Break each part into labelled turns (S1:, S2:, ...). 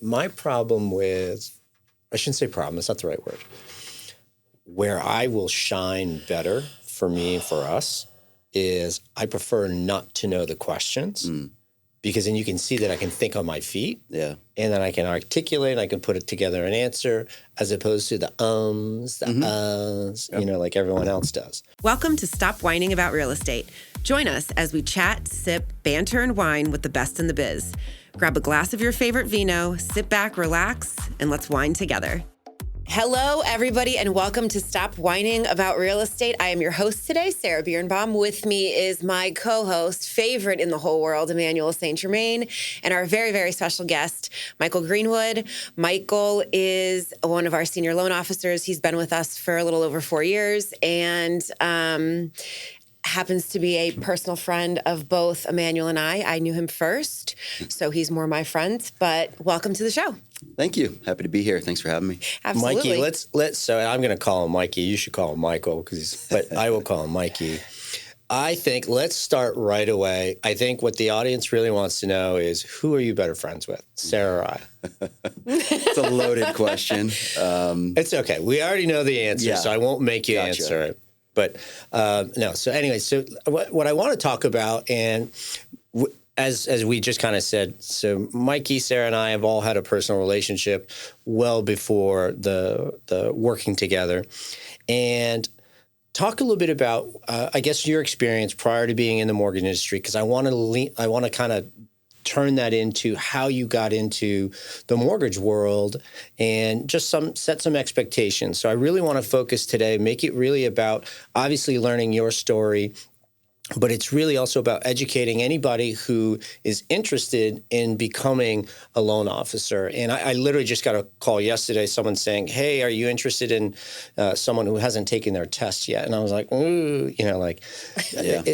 S1: my problem with, I shouldn't say problem, it's not the right word. Where I will shine better for me, for us, is I prefer not to know the questions because then you can see that I can think on my feet.
S2: Yeah.
S1: And then I can articulate, I can put it together an answer as opposed to the uhs, like everyone else does.
S3: Welcome to Stop Whining About Real Estate. Join us as we chat, sip, banter, and wine with the best in the biz. Grab a glass of your favorite vino, sit back, relax, and let's wine together. Hello, everybody, and welcome to Stop Whining About Real Estate. I am your host today, Sarah Biernbaum. With me is my co-host, favorite in the whole world, Emmanuel St. Germain, and our very, very special guest, Michael Greenwood. Michael is one of our senior loan officers. He's been with us for a little over 4 years, and happens to be a personal friend of both Emmanuel and I. I knew him first, so he's more my friend, but welcome to the show.
S2: Thank you. Happy to be here. Thanks for having me.
S3: Absolutely.
S1: Mikey, let's so I'm going to call him Mikey. You should call him Michael, but I will call him Mikey. I think let's start right away. I think what the audience really wants to know is, who are you better friends with, Sarah or I?
S2: It's a loaded question.
S1: It's okay. We already know the answer, so I won't make you answer it. But no. So anyway, so what I want to talk about, and as we just kind of said, so Mikey, Sarah, and I have all had a personal relationship well before the working together, and talk a little bit about I guess your experience prior to being in the mortgage industry, because I want to kind of turn that into how you got into the mortgage world and just set some expectations. So I really want to focus today, make it really about obviously learning your story, but it's really also about educating anybody who is interested in becoming a loan officer. And I literally just got a call yesterday, someone saying, hey, are you interested in someone who hasn't taken their test yet? And I was like, ooh,
S2: Yeah.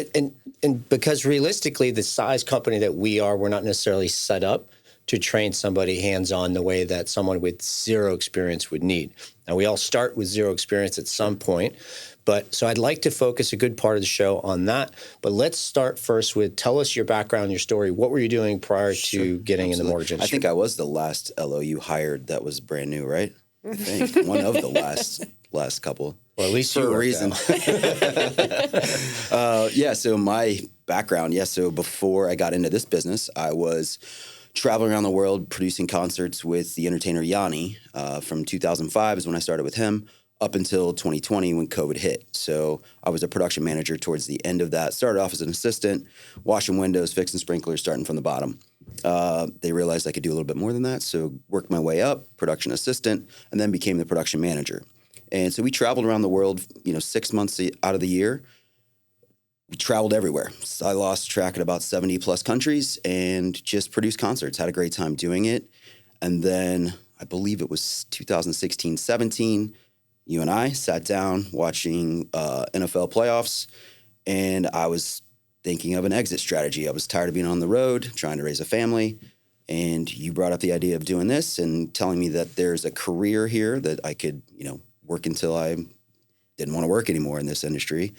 S1: And because realistically, the size company that we are, we're not necessarily set up to train somebody hands-on the way that someone with zero experience would need. Now, we all start with zero experience at some point. But so I'd like to focus a good part of the show on that. But let's start first with, tell us your background, your story. What were you doing prior to getting in the mortgage industry?
S2: I think I was the last LO you hired that was brand new, right? I think one of the last couple.
S1: Well, at least
S2: for a reason. So my background, so before I got into this business, I was traveling around the world producing concerts with the entertainer Yanni. From 2005 is when I started with him, up until 2020 when COVID hit. So I was a production manager towards the end of that. Started off as an assistant, washing windows, fixing sprinklers, starting from the bottom. They realized I could do a little bit more than that, so worked my way up, production assistant, and then became the production manager. And so we traveled around the world, 6 months out of the year. We traveled everywhere. So I lost track at about 70 plus countries and just produced concerts. Had a great time doing it. And then I believe it was 2016, 17, you and I sat down watching NFL playoffs, and I was thinking of an exit strategy. I was tired of being on the road, trying to raise a family, and you brought up the idea of doing this and telling me that there's a career here that I could, work until I didn't want to work anymore in this industry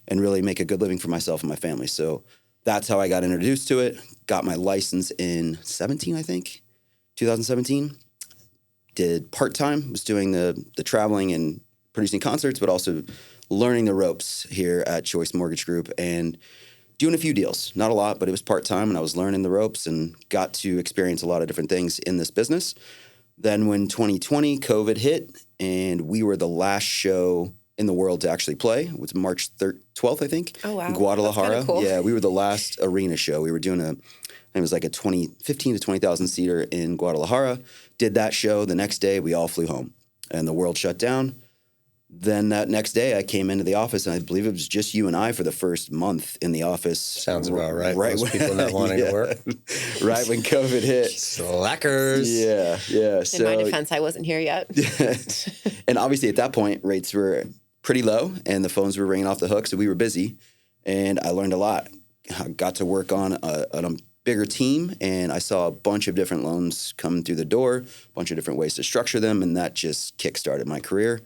S2: and really make a good living for myself and my family. So that's how I got introduced to it. Got my license in 2017. Did part-time, was doing the traveling and producing concerts, but also learning the ropes here at Choice Mortgage Group and doing a few deals. Not a lot, but it was part-time, and I was learning the ropes and got to experience a lot of different things in this business. Then when 2020, COVID hit, and we were the last show in the world to actually play. It was March 12th, I think.
S3: Oh, wow.
S2: In Guadalajara.
S3: That's kinda cool.
S2: Yeah, we were the last arena show. We were doing it was like a 15 to 20,000 seater in Guadalajara. Did that show. The next day, we all flew home, and the world shut down. Then that next day, I came into the office, and I believe it was just you and I for the first month in the office.
S1: Sounds about right. Most people not wanting to work.
S2: Right when COVID hit.
S1: Slackers.
S2: Yeah.
S3: In my defense, I wasn't here yet.
S2: And obviously at that point, rates were pretty low, and the phones were ringing off the hook, so we were busy. And I learned a lot. I got to work on a bigger team, and I saw a bunch of different loans come through the door, a bunch of different ways to structure them, and that just kickstarted my career.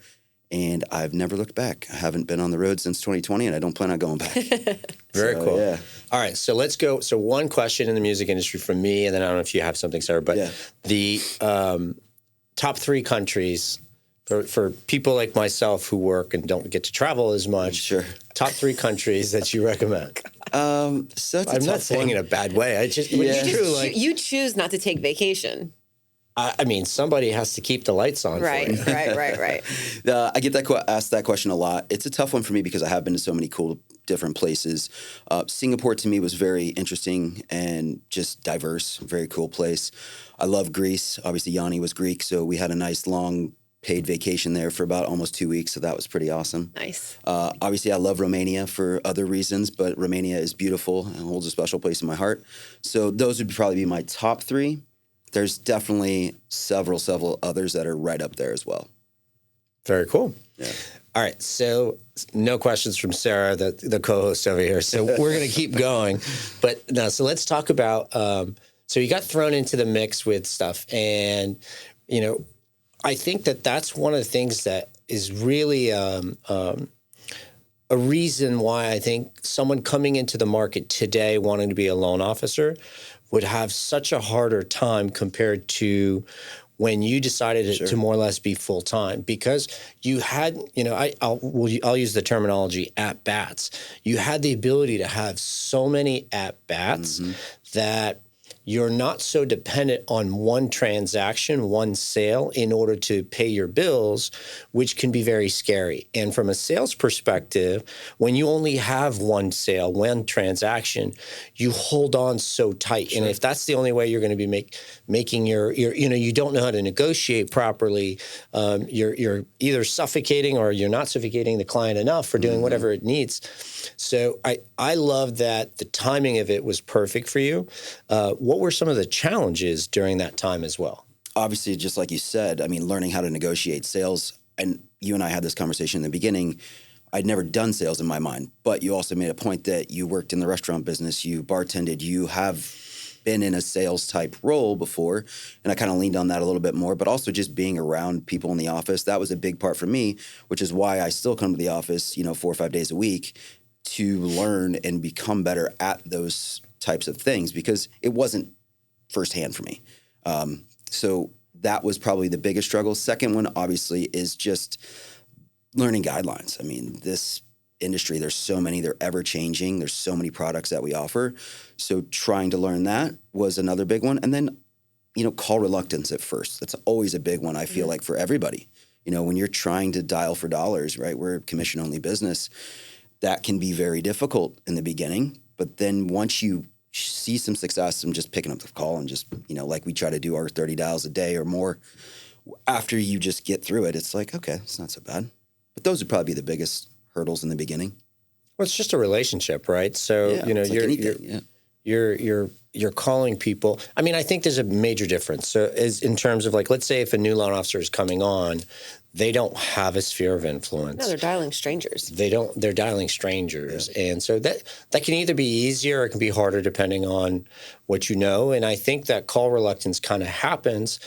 S2: and I've never looked back. I haven't been on the road since 2020, and I don't plan on going back.
S1: Very cool.
S2: Yeah.
S1: All right, so let's go. So one question in the music industry from me, and then I don't know if you have something, Sarah, but the top 3 countries for people like myself who work and don't get to travel as much.
S2: Sure.
S1: Top 3 countries that you recommend.
S2: So
S1: I'm not saying in a bad way. I just it's true. Like,
S3: you choose not to take vacation.
S1: I mean, somebody has to keep the lights on.
S3: Right.
S2: I get asked that question a lot. It's a tough one for me because I have been to so many cool different places. Singapore to me was very interesting and just diverse, very cool place. I love Greece. Obviously, Yanni was Greek, so we had a nice long paid vacation there for about almost 2 weeks, so that was pretty awesome.
S3: Nice.
S2: Obviously, I love Romania for other reasons, but Romania is beautiful and holds a special place in my heart. So those would probably be my top 3. There's definitely several others that are right up there as well.
S1: Very cool.
S2: Yeah.
S1: All right, so no questions from Sarah, the co-host over here. So we're going to keep going. But no, so let's talk about, so you got thrown into the mix with stuff. And, you know, I think that's one of the things that is really a reason why I think someone coming into the market today wanting to be a loan officer would have such a harder time compared to when you decided to more or less be full-time, because you had, you know, I'll use the terminology at-bats. You had the ability to have so many at-bats that you're not so dependent on one transaction, one sale in order to pay your bills, which can be very scary. And from a sales perspective, when you only have one sale, one transaction, you hold on so tight. Sure. And if that's the only way you're going to be making your, you know, you don't know how to negotiate properly, you're either suffocating or you're not suffocating the client enough for doing whatever it needs. So I love that the timing of it was perfect for you. What were some of the challenges during that time as well?
S2: Obviously, just like you said, I mean, learning how to negotiate sales, and you and I had this conversation in the beginning, I'd never done sales in my mind, but you also made a point that you worked in the restaurant business, you bartended, you have been in a sales type role before, and I kind of leaned on that a little bit more, but also just being around people in the office, that was a big part for me, which is why I still come to the office, you know, 4 or 5 days a week to learn and become better at those types of things, because it wasn't firsthand for me. So that was probably the biggest struggle. Second one, obviously, is just learning guidelines. I mean, this industry, there's so many, they're ever changing. There's so many products that we offer. So trying to learn that was another big one. And then, you know, call reluctance at first. That's always a big one, I feel like, for everybody. You know, when you're trying to dial for dollars, right? We're a commission-only business. That can be very difficult in the beginning. But then once you see some success in just picking up the call and just, you know, like we try to do our 30 dials a day or more, after you just get through it, it's like, okay, it's not so bad. But those would probably be the biggest hurdles in the beginning.
S1: Well, it's just a relationship, right? So, you know, you're calling people. I mean, I think there's a major difference. So in terms of, like, let's say if a new loan officer is coming on, they don't have a sphere of influence.
S3: No, they're dialing strangers.
S1: They're dialing strangers. Yeah. And so that can either be easier or it can be harder depending on what you know. And I think that call reluctance kind of happens.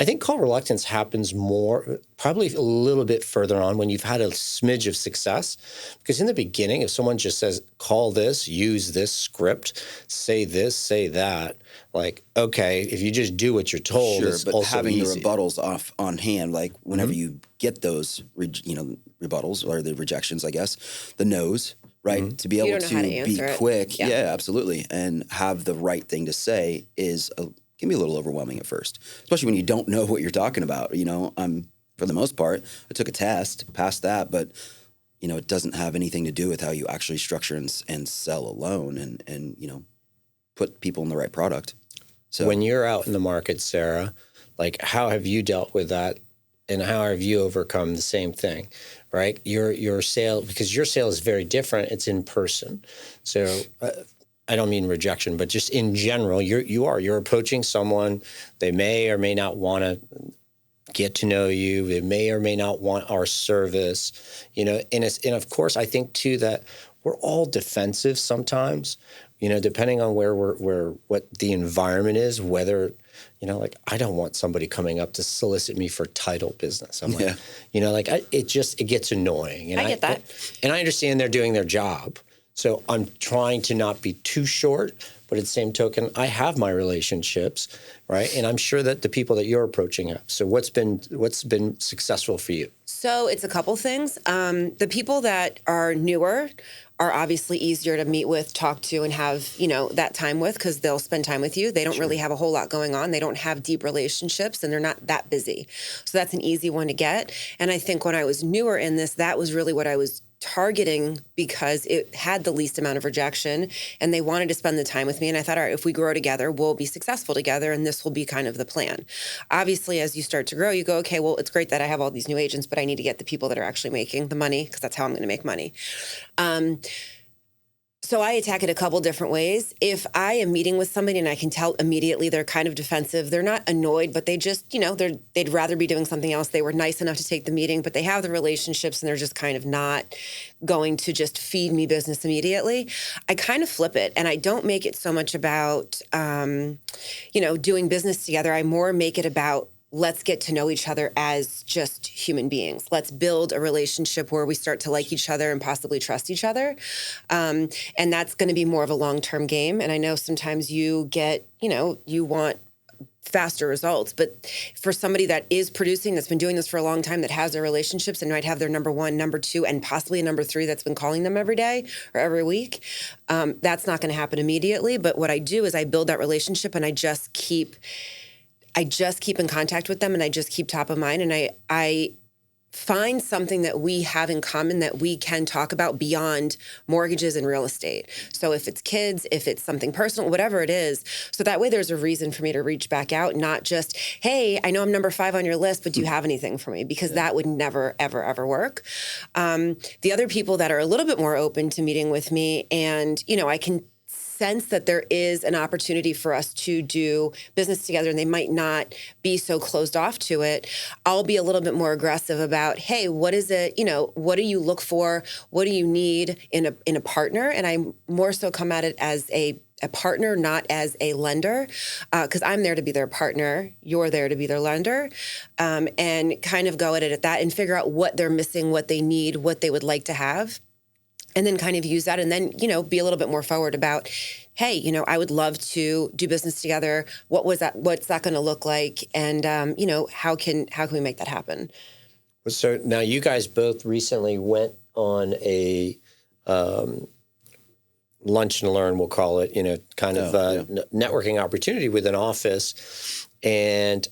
S1: I think call reluctance happens more, probably a little bit further on when you've had a smidge of success. Because in the beginning, if someone just says, call this, use this script, say this, say that, like, okay, if you just do what you're told, it's
S2: but
S1: also
S2: having
S1: easy.
S2: the rebuttals off on hand, like whenever you get those, rebuttals or the rejections, I guess, the no's, right? To be able to be quick. Yeah, absolutely. And have the right thing to say can be a little overwhelming at first, especially when you don't know what you're talking about. You know, for the most part, I took a test, passed that, but, you know, it doesn't have anything to do with how you actually structure and sell a loan and, you know, put people in the right product. So
S1: when you're out in the market, Sarah, like, how have you dealt with that and how have you overcome the same thing, right? Your sale, because your sale is very different. It's in person. So, I don't mean rejection, but just in general, you're approaching someone. They may or may not want to get to know you. They may or may not want our service, you know. And of course, I think too that we're all defensive sometimes, you know, depending on what the environment is, whether like I don't want somebody coming up to solicit me for title business. I'm like, it gets annoying. And
S3: I get that.
S1: And I understand they're doing their job. So I'm trying to not be too short, but at the same token, I have my relationships, right? And I'm sure that the people that you're approaching have. So what's been successful for you?
S3: So it's a couple things. The people that are newer are obviously easier to meet with, talk to, and have, that time with, because they'll spend time with you. They don't really have a whole lot going on. They don't have deep relationships, and they're not that busy. So that's an easy one to get. And I think when I was newer in this, that was really what I was targeting, because it had the least amount of rejection and they wanted to spend the time with me. And I thought, all right, if we grow together, we'll be successful together, and this will be kind of the plan. Obviously, as you start to grow, you go, okay, well, it's great that I have all these new agents, but I need to get the people that are actually making the money, because that's how I'm going to make money. So I attack it a couple different ways. If I am meeting with somebody and I can tell immediately they're kind of defensive, they're not annoyed, but they just, they'd rather be doing something else. They were nice enough to take the meeting, but they have the relationships and they're just kind of not going to just feed me business immediately. I kind of flip it, and I don't make it so much about, doing business together. I more make it about, let's get to know each other as just human beings. Let's build a relationship where we start to like each other and possibly trust each other. And that's going to be more of a long-term game. And I know sometimes you get, you want faster results, but for somebody that is producing, that's been doing this for a long time, that has their relationships and might have their number one, number two, and possibly a number three that's been calling them every day or every week, that's not going to happen immediately. But what I do is I build that relationship, and I just keep in contact with them, and I just keep top of mind, and I find something that we have in common that we can talk about beyond mortgages and real estate. So if it's kids, if it's something personal, whatever it is, so that way there's a reason for me to reach back out, not just, hey, I know I'm number 5 on your list, but do you have anything for me? Because that would never, ever, ever work. The other people that are a little bit more open to meeting with me, and, I can sense that there is an opportunity for us to do business together, and they might not be so closed off to it, I'll be a little bit more aggressive about, hey, what is it, what do you look for? What do you need in a partner? And I more so come at it as a partner, not as a lender, because I'm there to be their partner. You're there to be their lender, and kind of go at it at that and figure out what they're missing, what they need, what they would like to have. And then kind of use that, and then, be a little bit more forward about, hey, I would love to do business together. What's that going to look like? And, how can we make that happen?
S1: So now you guys both recently went on a lunch and learn, we'll call it, networking opportunity with an office. And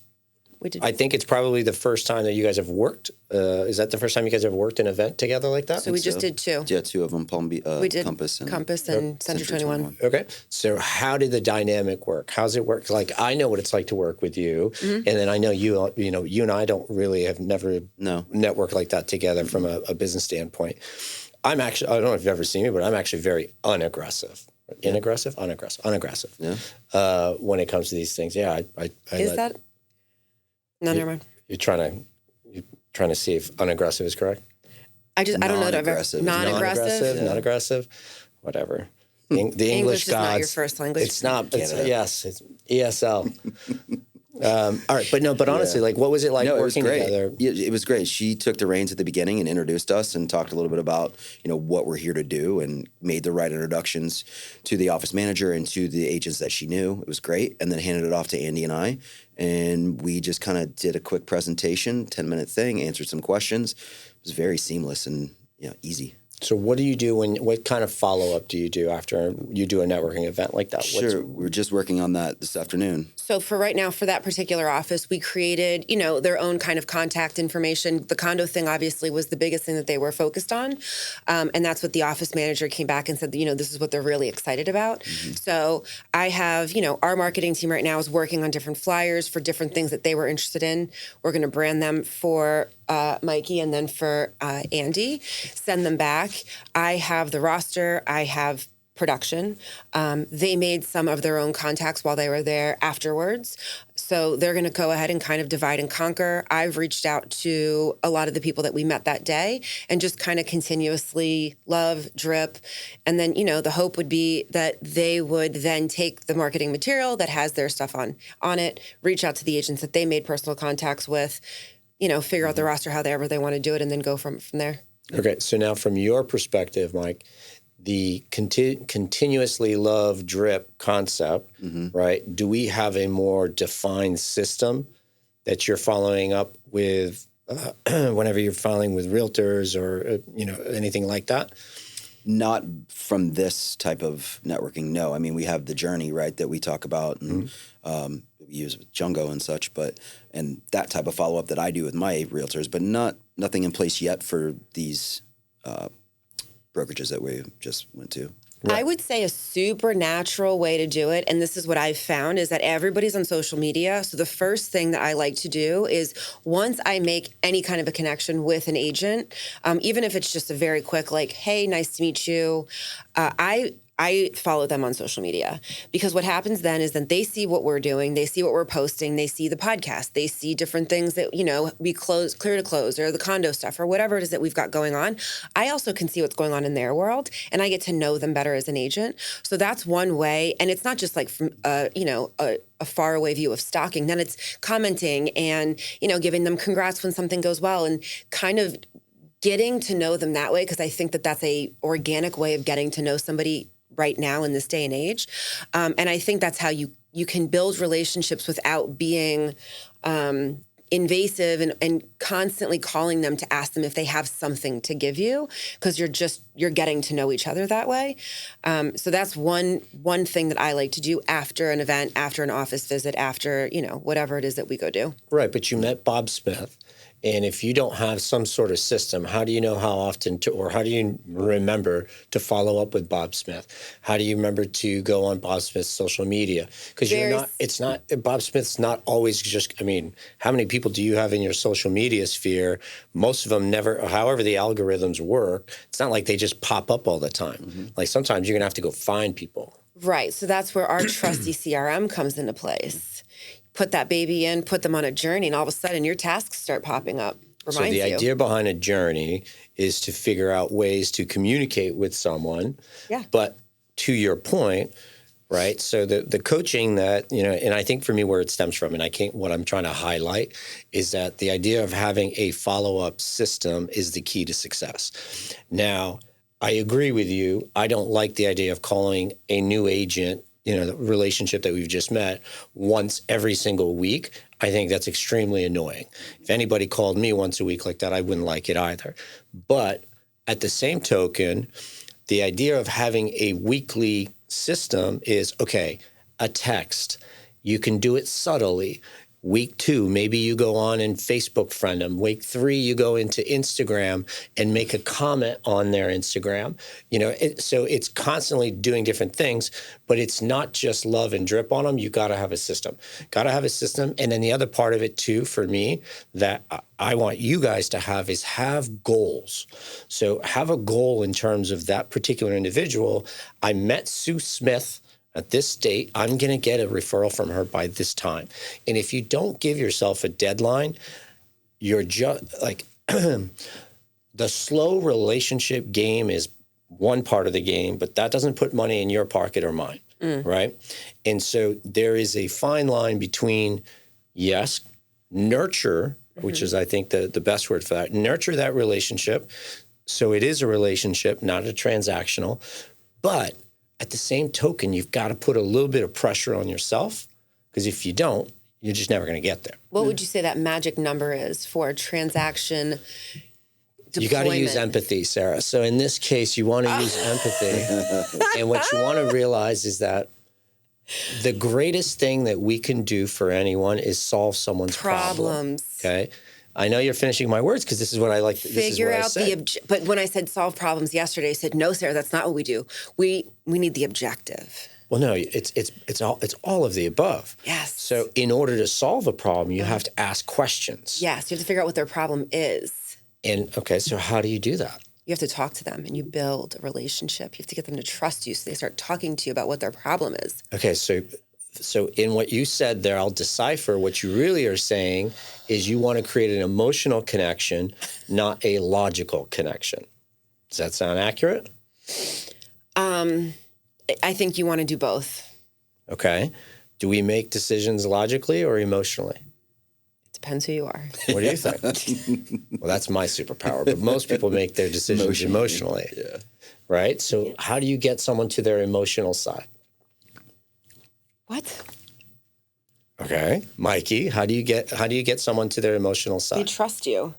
S1: I think it's probably the first time that you guys have worked. Is that the first time you guys have worked an event together like that?
S3: So we just did 2.
S2: Yeah, 2 of them,
S3: we did
S2: Compass
S3: and Century 21.
S1: Okay. So how did the dynamic work? How's it work? Like, I know what it's like to work with you. Mm-hmm. And then I know you and I don't really have never networked like that together from a business standpoint. I don't know if you've ever seen me, but I'm actually very unaggressive. Unaggressive. Yeah. When it comes to these things. Yeah.
S3: Is that? No, never mind.
S1: You're trying to see if unaggressive is correct?
S3: I don't know. Non-aggressive.
S1: Not aggressive. Whatever. The English
S3: is not your first language.
S1: It's not. Yes, it's ESL. All right, but honestly, like, what was it like working together?
S2: Yeah, it was great. She took the reins at the beginning and introduced us and talked a little bit about, what we're here to do, and made the right introductions to the office manager and to the agents that she knew. It was great. And then handed it off to Andy and I. And we just kind of did a quick presentation, 10-minute thing, answered some questions. It was very seamless and easy.
S1: So what do you do what kind of follow-up do you do after you do a networking event like that?
S2: Sure. We're just working on that this afternoon.
S3: So for right now, for that particular office, we created, their own kind of contact information. The condo thing obviously was the biggest thing that they were focused on. And that's what the office manager came back and said, this is what they're really excited about. Mm-hmm. So I have, our marketing team right now is working on different flyers for different things that they were interested in. We're going to brand them for Mikey and then for Andy, send them back. I have the roster. I have production. They made some of their own contacts while they were there afterwards. So they're going to go ahead and kind of divide and conquer. I've reached out to a lot of the people that we met that day and just kind of continuously love, drip. And then, the hope would be that they would then take the marketing material that has their stuff on it, reach out to the agents that they made personal contacts with, figure out the roster however they want to do it, and then go from there.
S1: Okay. So now from your perspective, Mike, the continuously love drip concept, right? Do we have a more defined system that you're following up with whenever you're filing with realtors or, anything like that?
S2: Not from this type of networking, no. I mean, we have the journey, right, that we talk about and we use with Jungo and such, and that type of follow-up that I do with my realtors, but nothing in place yet for these brokerages that we just went to.
S3: Right. I would say a supernatural way to do it, and this is what I've found, is that everybody's on social media. So the first thing that I like to do is once I make any kind of a connection with an agent, even if it's just a very quick, like, hey, nice to meet you, I follow them on social media, because what happens then is that they see what we're doing, they see what we're posting, they see the podcast, they see different things that, we clear to close or the condo stuff or whatever it is that we've got going on. I also can see what's going on in their world, and I get to know them better as an agent. So that's one way. And it's not just like from, a faraway view of stalking. Then it's commenting and, giving them congrats when something goes well and kind of getting to know them that way, because I think that that's a organic way of getting to know somebody right now in this day and age. And I think that's how you can build relationships without being invasive and constantly calling them to ask them if they have something to give you, because you're getting to know each other that way. So that's one thing that I like to do after an event, after an office visit, after, whatever it is that we go do.
S1: Right. But you met Bob Smith. And if you don't have some sort of system, how do you know how often or how do you remember to follow up with Bob Smith? How do you remember to go on Bob Smith's social media? Because Bob Smith's not always just, how many people do you have in your social media sphere? Most of them never, however the algorithms work, it's not like they just pop up all the time. Mm-hmm. Like sometimes you're going to have to go find people.
S3: Right. So that's where our trusty CRM comes into place. Put that baby in, put them on a journey, and all of a sudden your tasks start popping up.
S1: So the idea behind a journey is to figure out ways to communicate with someone.
S3: Yeah.
S1: But to your point, right? So the coaching that, and I think for me where it stems from, and what I'm trying to highlight is that the idea of having a follow-up system is the key to success. Now, I agree with you. I don't like the idea of calling a new agent, the relationship that we've just met, once every single week. I think that's extremely annoying. If anybody called me once a week like that, I wouldn't like it either. But at the same token, the idea of having a weekly system is, okay, a text. You can do it subtly. Week 2, maybe you go on and Facebook friend them. Week 3, you go into Instagram and make a comment on their Instagram. So it's constantly doing different things, but it's not just love and drip on them. You got to have a system. And then the other part of it too, for me, that I want you guys to have is have goals. So have a goal in terms of that particular individual. I met Sue Smith at this date. I'm going to get a referral from her by this time. And if you don't give yourself a deadline, you're just like the slow relationship game is one part of the game, but that doesn't put money in your pocket or mine, right? And so there is a fine line between, yes, nurture, which is, I think, the best word for that. Nurture that relationship. So it is a relationship, not a transactional, but at the same token, you've got to put a little bit of pressure on yourself, because if you don't, you're just never going to get there.
S3: What would you say that magic number is for a transaction deployment?
S1: You got to use empathy, Sarah. So in this case, you want to use empathy. And what you want to realize is that the greatest thing that we can do for anyone is solve someone's problems. Okay? I know you're finishing my words because this is what I like.
S3: Figure out but when I said solve problems yesterday, I said, no, Sarah, that's not what we do. We need the objective.
S1: Well, no, it's all of the above.
S3: Yes.
S1: So in order to solve a problem, you have to ask questions.
S3: Yes, you have to figure out what their problem is.
S1: And okay, so how do you do that?
S3: You have to talk to them and you build a relationship. You have to get them to trust you so they start talking to you about what their problem is.
S1: Okay, so in what you said there, I'll decipher what you really are saying is you want to create an emotional connection, not a logical connection. Does that sound accurate?
S3: I think you want to do both.
S1: Okay. Do we make decisions logically or emotionally?
S3: Depends who you are.
S1: What do you think? Well, that's my superpower, but most people make their decisions emotionally.
S2: Yeah.
S1: Right? So how do you get someone to their emotional side?
S3: What?
S1: Okay. Mikey, how do you get someone to their emotional side?
S3: They trust you.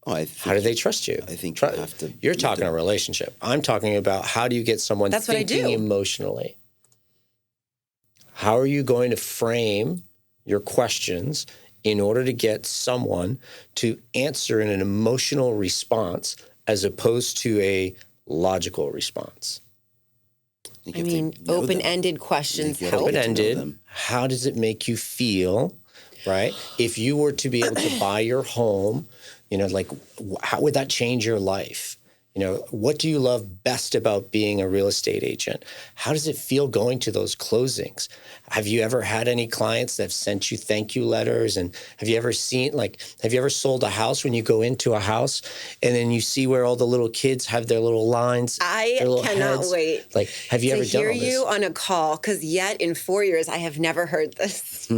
S2: Oh,
S1: How do they trust you?
S2: I think you have to.
S1: You're talking a relationship. I'm talking about how do you get someone thinking emotionally? How are you going to frame your questions in order to get someone to answer in an emotional response as opposed to a logical response?
S3: I mean, open-ended questions help.
S1: Open-ended. How does it make you feel, right? If you were to be able to buy your home, like how would that change your life? What do you love best about being a real estate agent? How does it feel going to those closings? Have you ever had any clients that have sent you thank you letters? And have you ever sold a house when you go into a house and then you see where all the little kids have their little lines?
S3: I cannot wait.
S1: Like, have you ever done all this?
S3: To hear you on a call, because yet in 4 years, I have never heard this.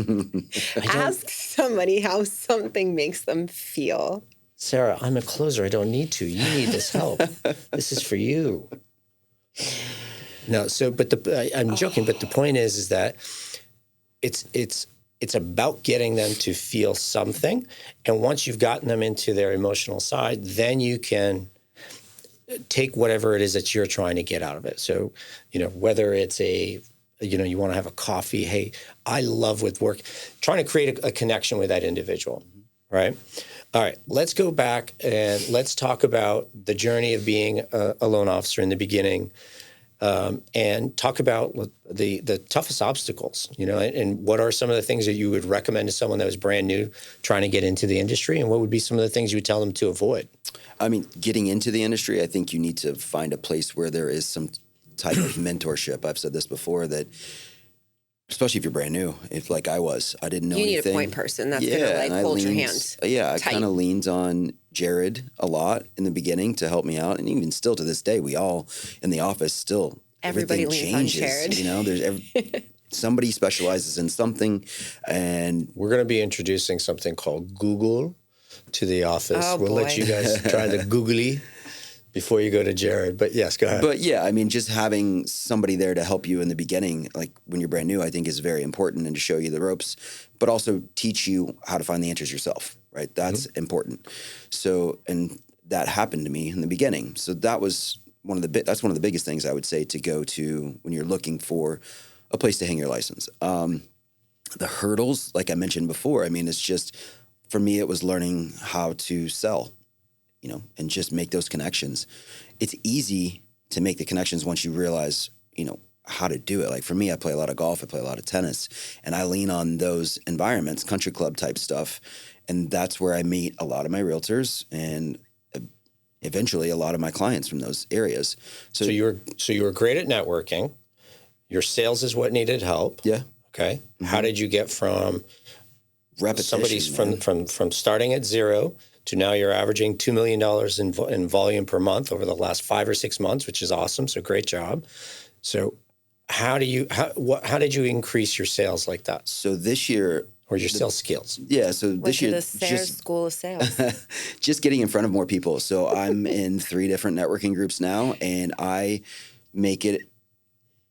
S3: Ask somebody how something makes them feel.
S1: Sarah, I'm a closer. I don't need to. You need this help. This is for you. No, I'm joking, but the point is that it's about getting them to feel something. And once you've gotten them into their emotional side, then you can take whatever it is that you're trying to get out of it. So, whether it's you want to have a coffee. Hey, I love with work, trying to create a connection with that individual, right? All right, let's go back and let's talk about the journey of being a loan officer in the beginning, and talk about the toughest obstacles, and what are some of the things that you would recommend to someone that was brand new trying to get into the industry, and what would be some of the things you would tell them to avoid?
S2: I mean, getting into the industry, I think you need to find a place where there is some type of mentorship. I've said this before that, especially if you're brand new, if like I was, I didn't know anything. You need
S3: a point person that's going to hold your hand.
S2: Yeah, I kind of leaned on Jared a lot in the beginning to help me out. And even still to this day, we all in the office still,
S3: everybody leans
S2: changes.
S3: On Jared.
S2: There's somebody specializes in something. And
S1: we're going to be introducing something called Google to the office. We'll let you guys try the Googly before you go to Jared. But yes, go ahead.
S2: But yeah, I mean, just having somebody there to help you in the beginning, like when you're brand new, I think is very important, and to show you the ropes, but also teach you how to find the answers yourself, right? That's important. So, and that happened to me in the beginning. So that was that's one of the biggest things I would say to go to when you're looking for a place to hang your license. The hurdles, like I mentioned before, I mean, it's just, for me, it was learning how to sell, and just make those connections. It's easy to make the connections once you realize, how to do it. Like for me, I play a lot of golf, I play a lot of tennis, and I lean on those environments, country club type stuff. And that's where I meet a lot of my realtors and eventually a lot of my clients from those areas. So
S1: you were great at networking. Your sales is what needed help.
S2: Yeah.
S1: Okay. Mm-hmm. How did you get from
S2: repetition?
S1: From starting at zero to now you're averaging $2 million in volume per month over the last 5 or 6 months, which is awesome. So great job. So how did you increase your sales like that?
S2: So this year,
S1: or your sales skills?
S2: Yeah. So this year,
S3: the Sayers School of Sales.
S2: Just getting in front of more people. So I'm in 3 different networking groups now, and I make it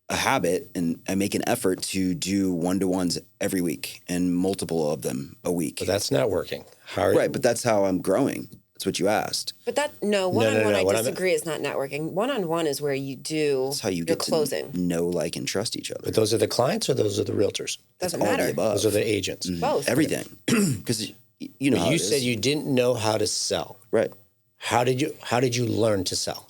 S2: a habit, and I make an effort to do one-to-ones every week and multiple of them a week.
S1: But that's networking.
S2: Right, but that's how I'm growing. That's what you asked.
S3: But one-on-one, I disagree, is not networking. One-on-one is where you do
S2: that's how you
S3: your
S2: get
S3: closing.
S2: To know, like, and trust each other.
S1: But those are the clients or those are the realtors?
S3: Doesn't matter.
S2: All the above.
S1: Those are the agents.
S2: Mm-hmm.
S3: Both.
S2: Everything. Because you
S1: said you didn't know how to sell.
S2: Right.
S1: How did you learn to sell?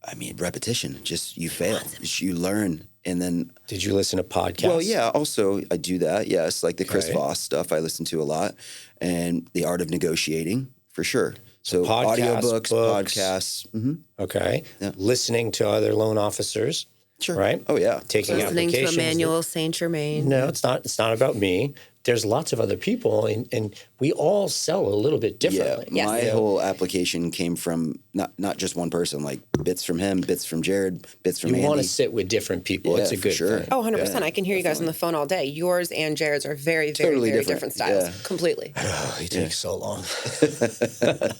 S2: I mean, repetition. Just you fail. You learn. And then...
S1: Did you listen to podcasts?
S2: Well, yeah. Also, I do that. Yes. Like the Chris Voss stuff I listen to a lot. And The Art of Negotiating, for sure. So audiobooks, podcasts. Mm-hmm.
S1: Okay. Yeah. Listening to other loan officers.
S2: Sure.
S1: Right?
S2: Oh, yeah.
S3: Taking applications. Listening to Emmanuel St. Germain.
S1: No, it's not about me. There's lots of other people, and we all sell a little bit differently.
S2: Yeah, my whole application came from not just one person, like bits from him, bits from Jared, bits from Andy.
S1: You want to sit with different people.
S2: Yeah,
S1: it's a good thing.
S3: Oh, 100%. Yeah, I can hear you guys on the phone all day. Yours and Jared's are very, very different styles. Yeah. Completely.
S1: Oh, he takes so long.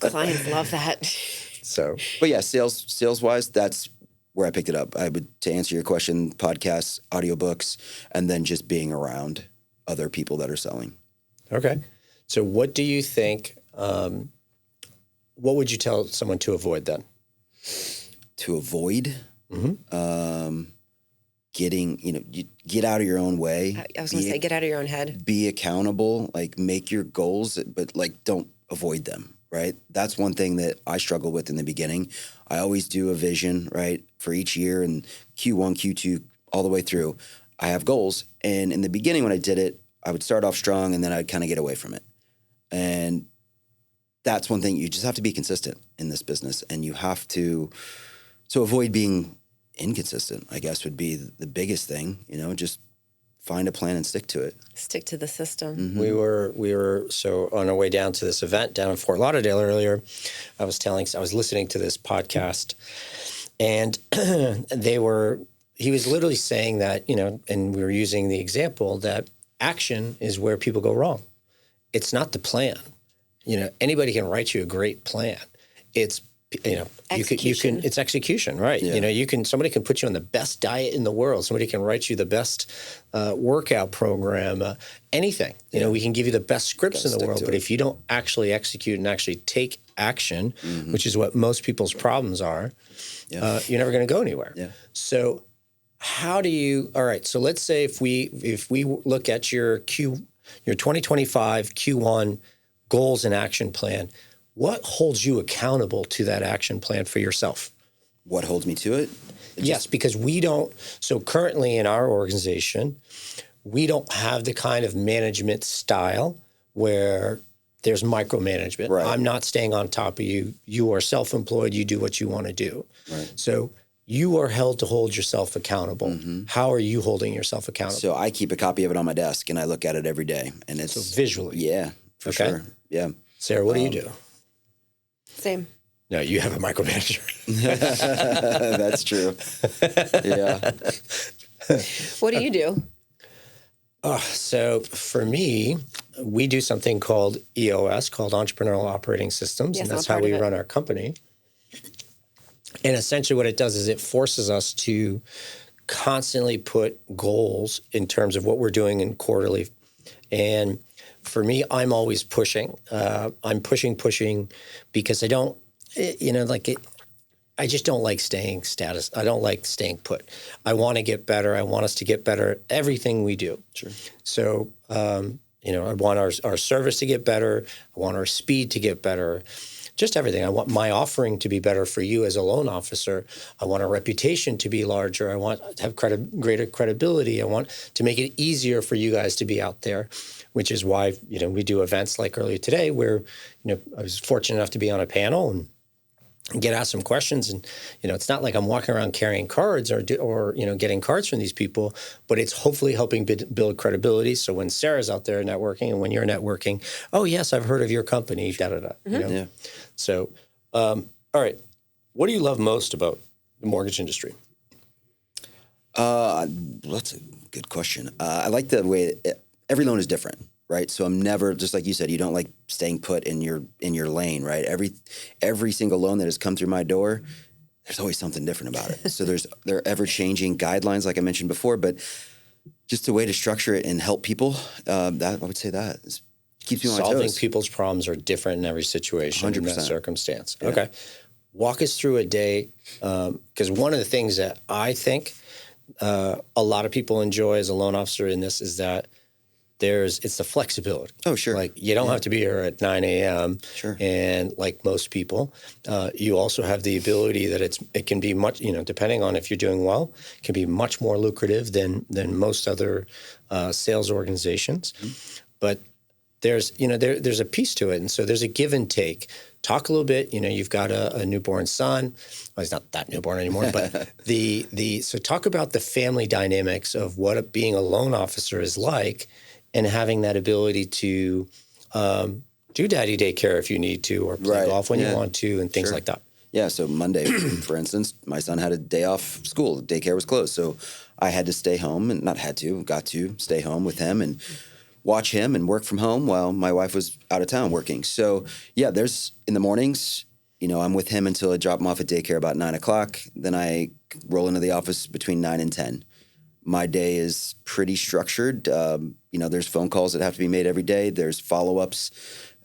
S3: Clients love that.
S2: So, but yeah, sales-wise, that's where I picked it up. To answer your question, podcasts, audiobooks, and then just being around other people that are selling.
S1: Okay. So what do you think, what would you tell someone to avoid then?
S2: To avoid?
S1: Mm-hmm.
S2: Get out of your own way.
S3: I was going to say, get out of your own head.
S2: Be accountable, like make your goals, but like don't avoid them, right? That's one thing that I struggled with in the beginning. I always do a vision, right, for each year, and Q1, Q2, all the way through. I have goals. And in the beginning when I did it, I would start off strong and then I'd kind of get away from it. And that's one thing. You just have to be consistent in this business, and you have to, so avoid being inconsistent, I guess, would be the biggest thing. Just find a plan and stick to it.
S3: Stick to the system.
S1: Mm-hmm. We were so on our way down to this event down in Fort Lauderdale earlier. I was listening to this podcast, and he was literally saying that, and we were using the example that action is where people go wrong. It's not the plan. Anybody can write you a great plan. It's,
S3: execution.
S1: It's execution, right?
S2: Yeah.
S1: Somebody can put you on the best diet in the world. Somebody can write you the best workout program, anything. We can give you the best scripts in the world, but if you don't actually execute and actually take action, mm-hmm. which is what most people's problems are, you're never going to go anywhere.
S2: Yeah.
S1: So how do you, all right, so let's say if we look at your 2025 Q1 goals and action plan, what holds you accountable to that action plan for yourself?
S2: What holds me to it?
S1: Yes, because so currently in our organization, we don't have the kind of management style where there's micromanagement.
S2: Right.
S1: I'm not staying on top of you. You are self-employed. You do what you want to do.
S2: Right.
S1: So you are held to hold yourself accountable. Mm-hmm. How are you holding yourself accountable?
S2: So I keep a copy of it on my desk, and I look at it every day. And it's
S1: so visually.
S2: Yeah, for sure. Yeah.
S1: Sarah, what do you do?
S3: Same.
S1: No, you have a micromanager.
S2: That's true. Yeah.
S3: What do you do?
S1: So for me, we do something called EOS, called Entrepreneurial Operating Systems, and that's how we run our company. And essentially what it does is it forces us to constantly put goals in terms of what we're doing in quarterly. And for me, I'm always pushing. I'm pushing because I don't, I just don't like staying status. I don't like staying put. I want to get better. I want us to get better at everything we do.
S2: Sure.
S1: So, I want our service to get better. I want our speed to get better. Just everything. I want my offering to be better for you as a loan officer. I want our reputation to be larger. I want to have greater credibility. I want to make it easier for you guys to be out there, which is why, we do events like earlier today where, I was fortunate enough to be on a panel and get asked some questions. And, it's not like I'm walking around carrying cards or getting cards from these people, but it's hopefully helping build credibility. So when Sarah's out there networking and when you're networking, oh, yes, I've heard of your company, da-da-da.
S3: Mm-hmm.
S1: Yeah. So, all right. What do you love most about the mortgage industry?
S2: That's a good question. I like the way every loan is different, right? So I'm never, just like you said, you don't like staying put in your lane, right? Every single loan that has come through my door, there's always something different about it. So there are ever-changing guidelines, like I mentioned before, but just a way to structure it and help people, I would say that keeps me on my toes.
S1: Solving people's problems are different in every situation,
S2: 100%.
S1: in that circumstance.
S2: Yeah.
S1: Okay. Walk us through a day, because one of the things that I think a lot of people enjoy as a loan officer in this is that it's the flexibility.
S2: Oh, sure.
S1: Like you don't have to be here at 9 a.m.
S2: Sure.
S1: And like most people, you also have the ability that it can be much, depending on if you're doing well, it can be much more lucrative than most other sales organizations. Mm-hmm. But there's a piece to it. And so there's a give and take. talk a little bit. You've got a newborn son. Well, he's not that newborn anymore, but so talk about the family dynamics of what being a loan officer is like, and having that ability to do daddy daycare if you need to, or play golf when you want to, and things like that.
S2: Yeah, so Monday, for instance, my son had a day off school. Daycare was closed, so I had to stay home, and got to stay home with him and watch him and work from home while my wife was out of town working. So, yeah, there's in the mornings, I'm with him until I drop him off at daycare about 9 o'clock. Then I roll into the office between 9 and 10. My day is pretty structured. There's phone calls that have to be made every day. There's follow-ups.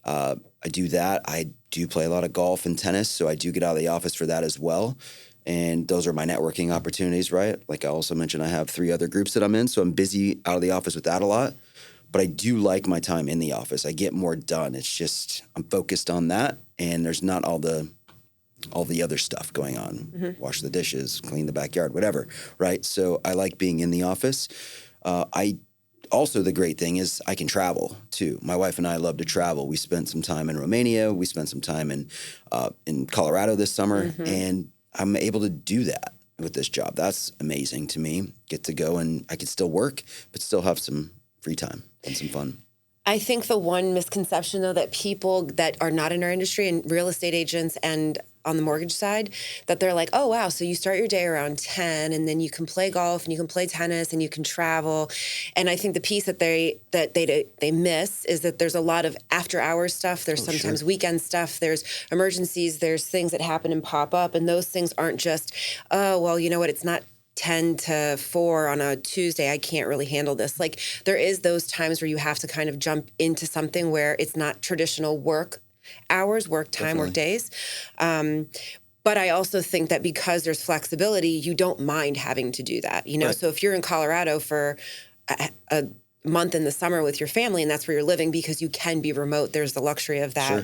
S2: I do that. I do play a lot of golf and tennis, so I do get out of the office for that as well. And those are my networking opportunities, right? Like I also mentioned, I have 3 other groups that I'm in, so I'm busy out of the office with that a lot. But I do like my time in the office. I get more done. It's just I'm focused on that, and there's not all the other stuff going on. Mm-hmm. Wash the dishes, clean the backyard, whatever, right? So I like being in the office. Also, the great thing is I can travel, too. My wife and I love to travel. We spent some time in Romania. We spent some time in Colorado this summer, and I'm able to do that with this job. That's amazing to me. Get to go, and I can still work, but still have some free time and some fun.
S3: I think the one misconception, though, that people that are not in our industry, and real estate agents and on the mortgage side, that they're like, oh, wow, so you start your day around 10 and then you can play golf and you can play tennis and you can travel. And I think the piece that they miss is that there's a lot of after hours stuff. There's sometimes weekend stuff. There's emergencies. There's things that happen and pop up. And those things aren't just, oh, well, you know what, it's not 10 to 4 on a Tuesday, I can't really handle this. Like there is those times where you have to kind of jump into something where it's not traditional work hours, work time, work days. But I also think that because there's flexibility, you don't mind having to do that. So if you're in Colorado for a month in the summer with your family and that's where you're living because you can be remote, there's the luxury of that. Sure.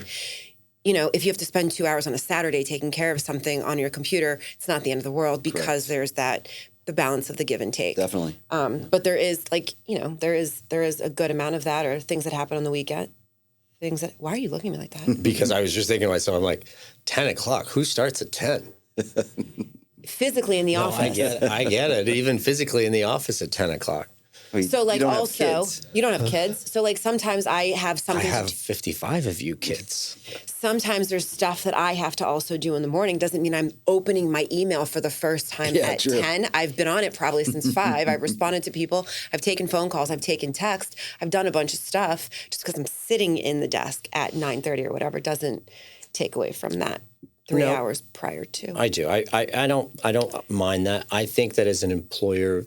S3: If you have to spend 2 hours on a Saturday taking care of something on your computer, it's not the end of the world because there's the balance of the give and take.
S2: Definitely.
S3: But there is there is a good amount of that, or things that happen on the weekend. Why are you looking at me like that?
S1: Because I was just thinking to myself, I'm like, 10 o'clock, who starts at 10?
S3: Physically in the office.
S1: I get it. Even physically in the office at 10 o'clock.
S3: So like also, you don't have kids. So like sometimes I have something.
S1: I have 55 of you kids.
S3: Sometimes there's stuff that I have to also do in the morning. Doesn't mean I'm opening my email for the first time at 10. I've been on it probably since 5. I've responded to people. I've taken phone calls. I've taken text. I've done a bunch of stuff. Just because I'm sitting in the desk at 9:30 or whatever doesn't take away from that 3 hours prior to.
S1: I do. I don't mind that. I think that as an employer,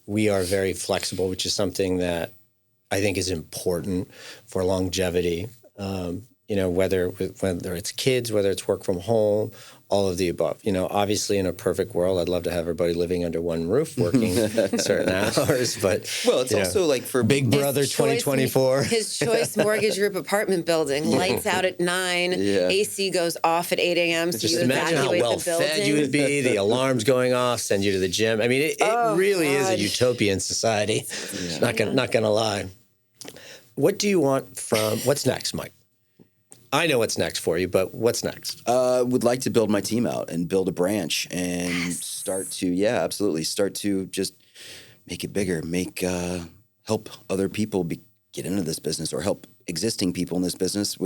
S1: we are very flexible, which is something that I think is important for longevity. Whether it's kids, whether it's work from home, all of the above. Obviously in a perfect world, I'd love to have everybody living under one roof, working certain hours. But
S2: it's also like for
S1: Big Brother 2024.
S3: His Choice Mortgage Group apartment building, lights out at 9, AC goes off at 8 a.m. So
S1: just
S3: you
S1: imagine how well fed you would be. The alarms going off, send you to the gym. I mean, it really is a utopian society. Not gonna lie. What do you want from? What's next, Mike? I know what's next for you, but what's next?
S2: Would like to build my team out and build a branch and start to just make it bigger, help other people get into this business, or help existing people in this business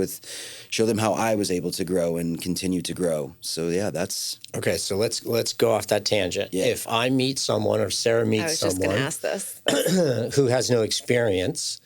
S2: show them how I was able to grow and continue to grow. So that's
S1: okay. So let's go off that tangent. Yeah. If I meet someone, or Sarah meets someone,
S3: I was just going to ask this,
S1: who has no experience.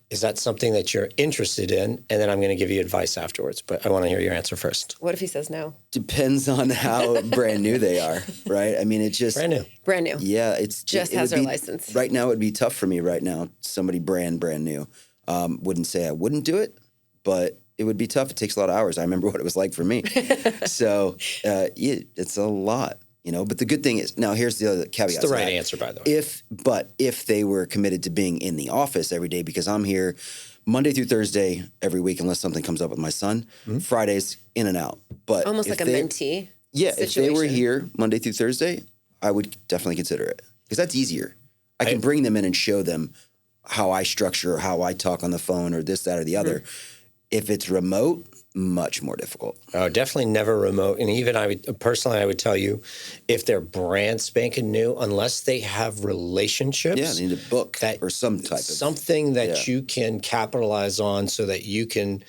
S1: Is that something that you're interested in? And then I'm going to give you advice afterwards, but I want to hear your answer first.
S3: What if he says no?
S2: Depends on how brand new they are, right? I mean, it's just...
S3: Brand new.
S2: Yeah,
S3: it has their license.
S2: Right now, it would be tough for me right now. Somebody brand new. Wouldn't say I wouldn't do it, but it would be tough. It takes a lot of hours. I remember what it was like for me. So, it's a lot. But the good thing is, now here's the other caveat.
S1: It's the right answer, by the way.
S2: If they were committed to being in the office every day, because I'm here Monday through Thursday every week, unless something comes up with my son, Fridays in and out. But
S3: almost like a mentee.
S2: Yeah, situation. If they were here Monday through Thursday, I would definitely consider it, because that's easier. I can bring them in and show them how I structure, how I talk on the phone, or this, that, or the other. If it's remote, much more difficult.
S1: Oh, definitely never remote. And even I would tell you, if they're brand spanking new, unless they have relationships.
S2: Yeah, they need a book or some type of.
S1: Something that you can capitalize on so that you can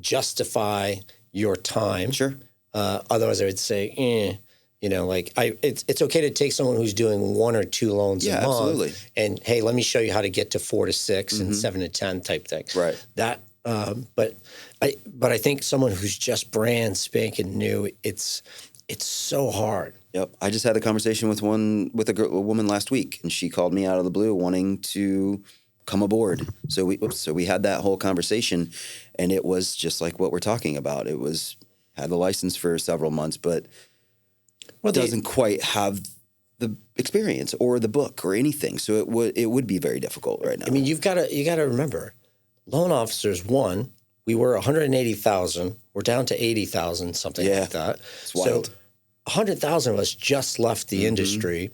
S1: justify your time.
S2: Sure.
S1: Otherwise, I would say, it's okay to take someone who's doing 1 or 2 loans a month.
S2: Absolutely.
S1: And, hey, let me show you how to get to 4 to 6 and 7 to 10 type thing.
S2: Right.
S1: But I think someone who's just brand spanking new, it's so hard.
S2: Yep. I just had a conversation with a woman last week, and she called me out of the blue wanting to come aboard. So we had that whole conversation, and it was just like what we're talking about. It was had the license for several months, but doesn't quite have the experience or the book or anything. So it would be very difficult right now.
S1: I mean, you got to remember, loan officers, we were 180,000. We're down to 80,000, something like that.
S2: It's wild.
S1: So 100,000 of us just left the industry.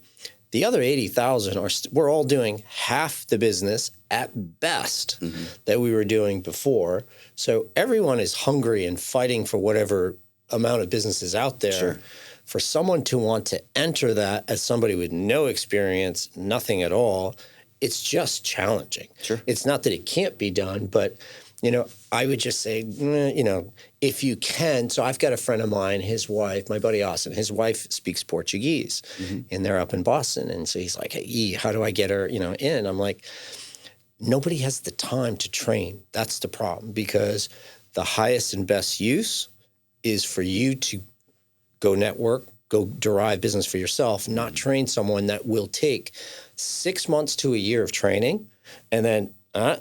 S1: The other 80,000 we're all doing half the business at best that we were doing before. So everyone is hungry and fighting for whatever amount of business is out there.
S2: Sure.
S1: For someone to want to enter that as somebody with no experience, nothing at all, it's just challenging.
S2: Sure.
S1: It's not that it can't be done, but I would just say, if you can. So I've got a friend of mine, his wife, my buddy Austin, his wife speaks Portuguese, and they're up in Boston. And so he's like, hey, how do I get her, in? I'm like, nobody has the time to train. That's the problem, because the highest and best use is for you to go network, go derive business for yourself, not train someone that will take 6 months to a year of training. And then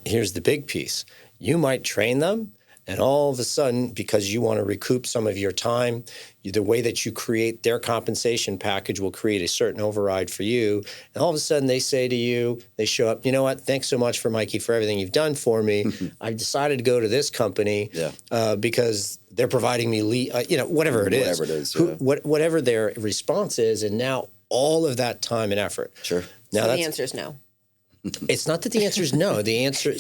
S1: here's the big piece. You might train them, and all of a sudden, because you want to recoup some of your time, the way that you create their compensation package will create a certain override for you. And all of a sudden, they say to you, they show up, you know what, thanks so much, Mikey, for everything you've done for me. I've decided to go to this company because they're providing me whatever it is.
S2: Whatever it is.
S1: Whatever their response is, and now all of that time and effort.
S2: Sure.
S3: Now the answer is no.
S1: It's not that the answer is no. The answer,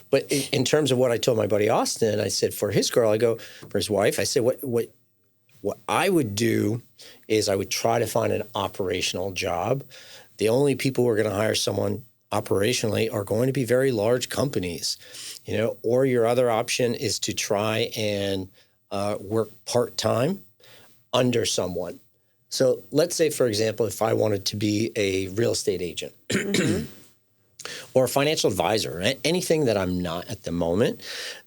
S1: but in terms of what I told my buddy Austin, I said for his girl, for his wife, I said what I would do is I would try to find an operational job. The only people who are going to hire someone operationally are going to be very large companies, or your other option is to try and work part-time under someone. So let's say, for example, if I wanted to be a real estate agent, or a financial advisor, anything that I'm not at the moment,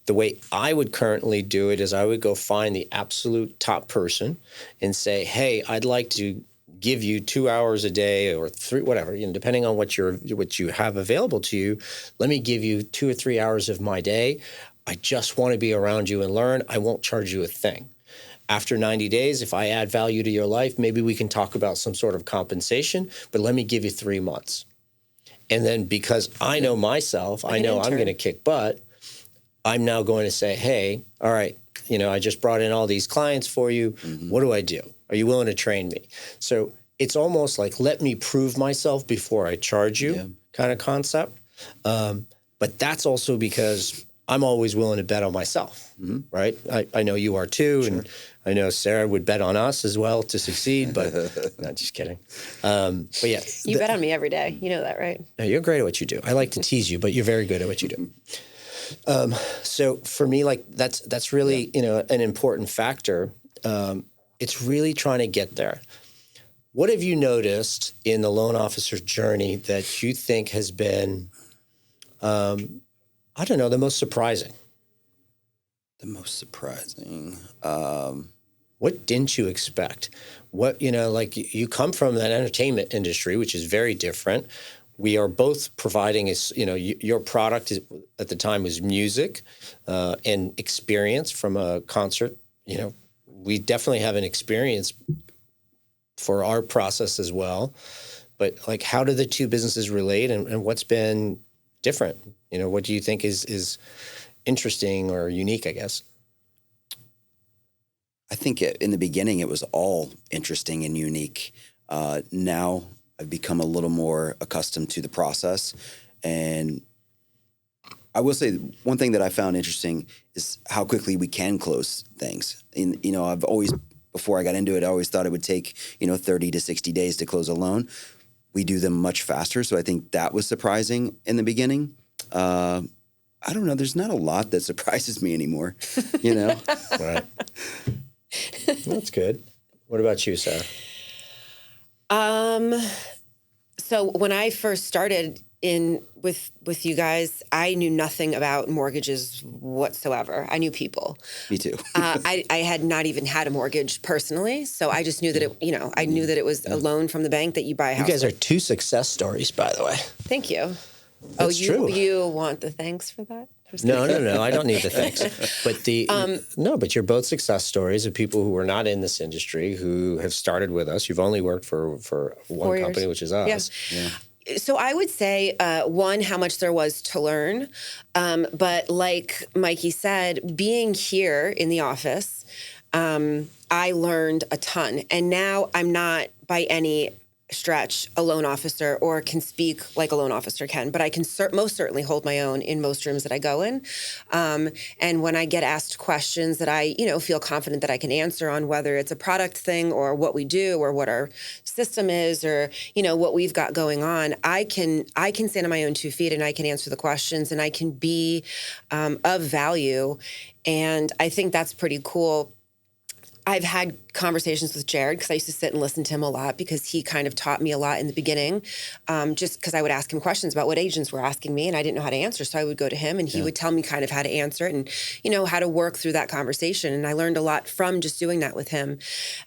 S1: the way I would currently do it is I would go find the absolute top person and say, hey, I'd like to give you 2 hours a day or 3, whatever, depending on what you have available to you. Let me give you 2 or 3 hours of my day. I just want to be around you and learn. I won't charge you a thing. After 90 days, if I add value to your life, maybe we can talk about some sort of compensation, but let me give you 3 months. And then because I know myself, I know I'm going to kick butt, I'm now going to say, hey, all right, I just brought in all these clients for you. What do I do? Are you willing to train me? So it's almost like, let me prove myself before I charge you kind of concept. But that's also because I'm always willing to bet on myself, right? I know you are too. Sure. And I know Sarah would bet on us as well to succeed, but not just kidding. But yeah.
S3: You bet on me every day. You know that, right?
S1: No, you're great at what you do. I like to tease you, but you're very good at what you do. So for me, that's really, an important factor. It's really trying to get there. What have you noticed in the loan officer's journey that you think has been, the most surprising?
S2: The most surprising.
S1: What didn't you expect? What, you come from that entertainment industry, which is very different. We are both providing, your product at the time was music and experience from a concert. We definitely have an experience for our process as well. But how do the two businesses relate, and what's been different? What do you think is interesting or unique, I guess?
S2: I think in the beginning it was all interesting and unique. Now I've become a little more accustomed to the process, and I will say one thing that I found interesting is how quickly we can close things. And, I've always, before I got into it, I always thought it would take, 30 to 60 days to close a loan. We do them much faster. So I think that was surprising in the beginning. I don't know. There's not a lot that surprises me anymore,
S1: Right. That's good. What about you, Sarah?
S3: So when I first started with you guys, I knew nothing about mortgages whatsoever. I knew people.
S2: Me too.
S3: I had not even had a mortgage personally, so I just knew that I knew that it was a loan from the bank that you buy a house.
S1: You guys are 2 success stories, by the way.
S3: Thank you.
S1: That's true.
S3: You want the thanks for that?
S1: No. I don't need the thanks. But but you're both success stories of people who were not in this industry who have started with us. You've only worked for one company, which is us.
S3: Yeah. So I would say, one, how much there was to learn. But like Mikey said, being here in the office, I learned a ton. And now I'm not by any stretch a loan officer or can speak like a loan officer can, but I can most certainly hold my own in most rooms that I go in. And when I get asked questions that I, feel confident that I can answer on, whether it's a product thing or what we do or what our system is or, what we've got going on, I can stand on my own 2 feet and I can answer the questions and I can be of value. And I think that's pretty cool. I've had conversations with Jared because I used to sit and listen to him a lot because he kind of taught me a lot in the beginning, just because I would ask him questions about what agents were asking me and I didn't know how to answer. So I would go to him and he would tell me kind of how to answer it and, how to work through that conversation. And I learned a lot from just doing that with him.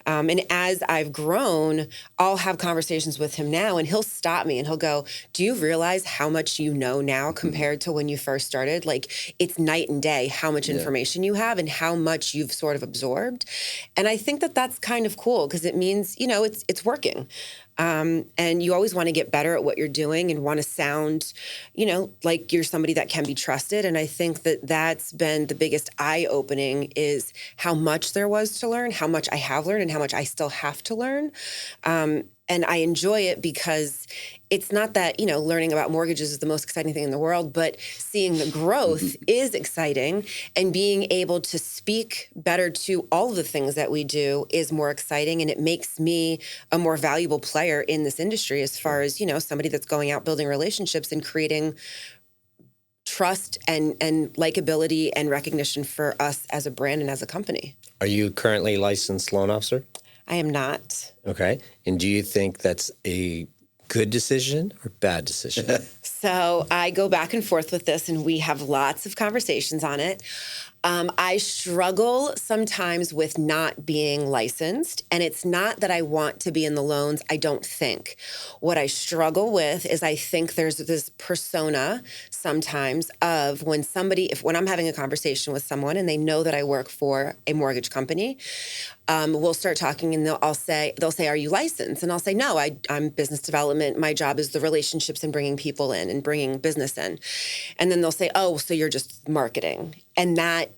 S3: And as I've grown, I'll have conversations with him now and he'll stop me and he'll go, do you realize how much you know now compared to when you first started? Like it's night and day how much information you have and how much you've sort of absorbed. And I think that that's kind of cool because it means, it's working. And you always want to get better at what you're doing and want to sound, like you're somebody that can be trusted. And I think that that's been the biggest eye-opening is how much there was to learn, how much I have learned and how much I still have to learn. And I enjoy it because it's not that, learning about mortgages is the most exciting thing in the world, but seeing the growth is exciting and being able to speak better to all of the things that we do is more exciting. And it makes me a more valuable player in this industry as far as, somebody that's going out building relationships and creating trust and likability and recognition for us as a brand and as a company.
S1: Are you currently licensed loan officer?
S3: I am not.
S1: Okay. And do you think that's a good decision or bad decision?
S3: So I go back and forth with this, and we have lots of conversations on it. I struggle sometimes with not being licensed, and it's not that I want to be in the loans, I don't think. What I struggle with is I think there's this persona sometimes of when I'm having a conversation with someone and they know that I work for a mortgage company, we'll start talking and they'll say, are you licensed? And I'll say, no, I'm business development. My job is the relationships and bringing people in and bringing business in. And then they'll say, oh, so you're just marketing. And that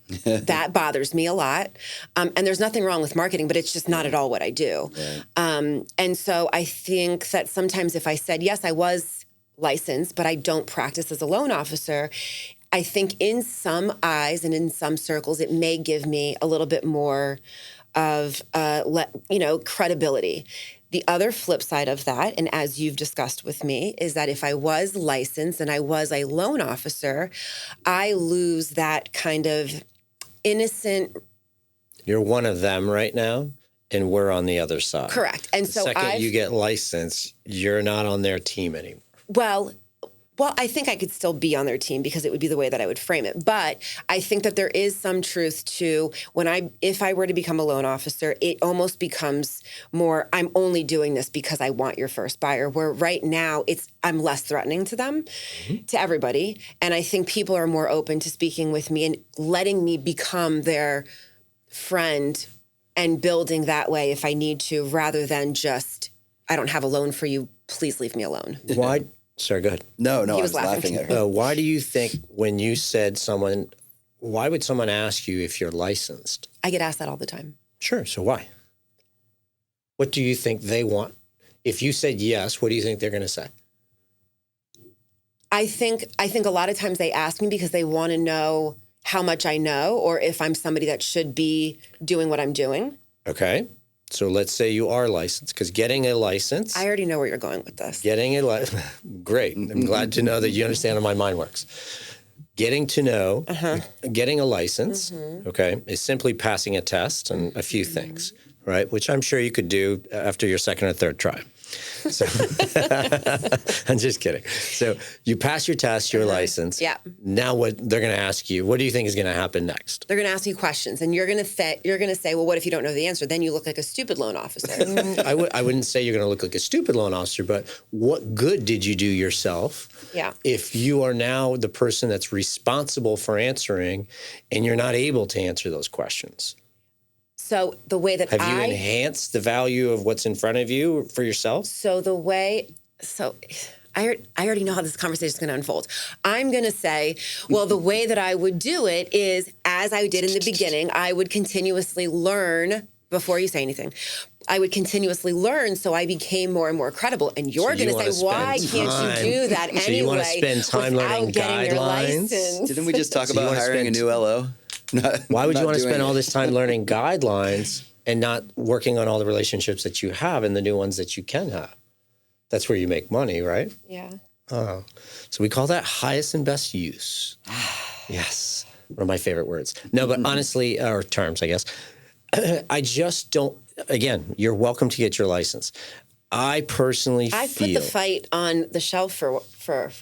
S3: bothers me a lot. And there's nothing wrong with marketing, but it's just not at all what I do. Right. And so I think that sometimes if I said, yes, I was licensed, but I don't practice as a loan officer, I think in some eyes and in some circles, it may give me a little bit more of credibility. The other flip side of that, and as you've discussed with me, is that if I was licensed and I was a loan officer, I lose that kind of innocent. You're
S1: one of them right now, and we're on the other side.
S3: Correct. And
S1: the second you get licensed, you're not on their team anymore.
S3: Well, I think I could still be on their team because it would be the way that I would frame it. But I think that there is some truth to if I were to become a loan officer, it almost becomes more, I'm only doing this because I want your first buyer, where right now I'm less threatening to them, to everybody. And I think people are more open to speaking with me and letting me become their friend and building that way if I need to, rather than just, I don't have a loan for you, please leave me alone.
S1: Why? Sorry, go ahead.
S2: No, I was laughing at her.
S1: Why do you think when you said why would someone ask you if you're licensed?
S3: I get asked that all the time.
S1: Sure. So why? What do you think they want? If you said yes, what do you think they're going to say?
S3: I think a lot of times they ask me because they want to know how much I know or if I'm somebody that should be doing what I'm doing.
S1: Okay. So let's say you are licensed, because getting a license.
S3: I already know where you're going with this.
S1: Getting a license. Great. I'm glad to know that you understand how my mind works. Getting to know, getting a license, okay, is simply passing a test and a few things, right? Which I'm sure you could do after your second or third try. So I'm just kidding. So you pass your test, your license.
S3: Yeah.
S1: Now what they're going to ask you, what do you think is going to happen next?
S3: They're going to ask you questions, and you're going to say, well, what if you don't know the answer? Then you look like a stupid loan officer.
S1: I wouldn't say you're going to look like a stupid loan officer, but what good did you do yourself?
S3: Yeah.
S1: If you are now the person that's responsible for answering, and you're not able to answer those questions.
S3: So the way that
S1: have you enhanced the value of what's in front of you for yourself?
S3: I already know how this conversation is going to unfold. I'm going to say, well, the way that I would do it is, as I did in the beginning, I would continuously learn before you say anything. I would continuously learn, so I became more and more credible. And you're going to say, why can't you do that anyway?
S1: So you want to spend time learning guidelines?
S2: Didn't we just talk about hiring a new LO?
S1: Why would you want to spend all this time learning guidelines and not working on all the relationships that you have and the new ones that you can have? That's where you make money, right?
S3: Yeah.
S1: Oh, so we call that highest and best use. Yes, one of my favorite words. No, but honestly, or terms, I guess. I just don't. Again, you're welcome to get your license. I personally
S3: I put the fight on the shelf for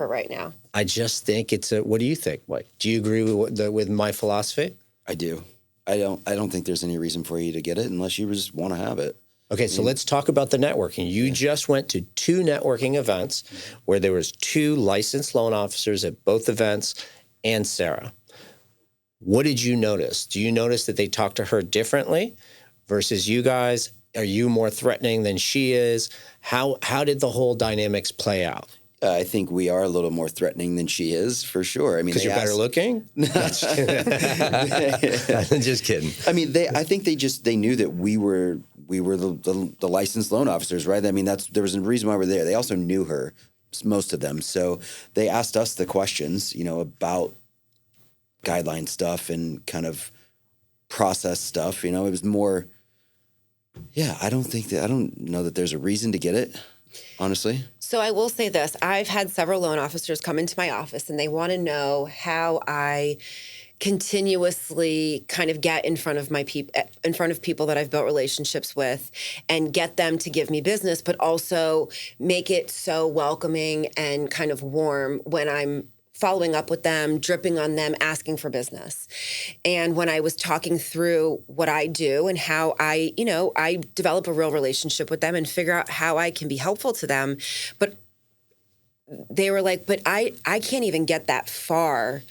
S3: right now. I
S1: just think it's a. What do you think, Mike? Do you agree with my philosophy?
S2: I do. I don't think there's any reason for you to get it unless you just want to have it.
S1: Okay, so let's talk about the networking. You just went to 2 networking events where there was 2 licensed loan officers at both events and Sarah. What did you notice? Do you notice that they talk to her differently versus you guys? Are you more threatening than she is? How did the whole dynamics play out?
S2: I think we are a little more threatening than she is, for sure. I mean,
S1: because you're better looking. Just kidding.
S2: I mean, I think they knew that we were the licensed loan officers, right? I mean, there was a reason why we're there. They also knew her, most of them, so they asked us the questions, about guideline stuff and kind of process stuff. It was more. Yeah, I don't know that there's a reason to get it, honestly.
S3: So I will say this. I've had several loan officers come into my office, and they want to know how I continuously kind of get in front of people that I've built relationships with and get them to give me business, but also make it so welcoming and kind of warm when I'm following up with them, dripping on them, asking for business. And when I was talking through what I do and how I develop a real relationship with them and figure out how I can be helpful to them, but they were like, but I can't even get that far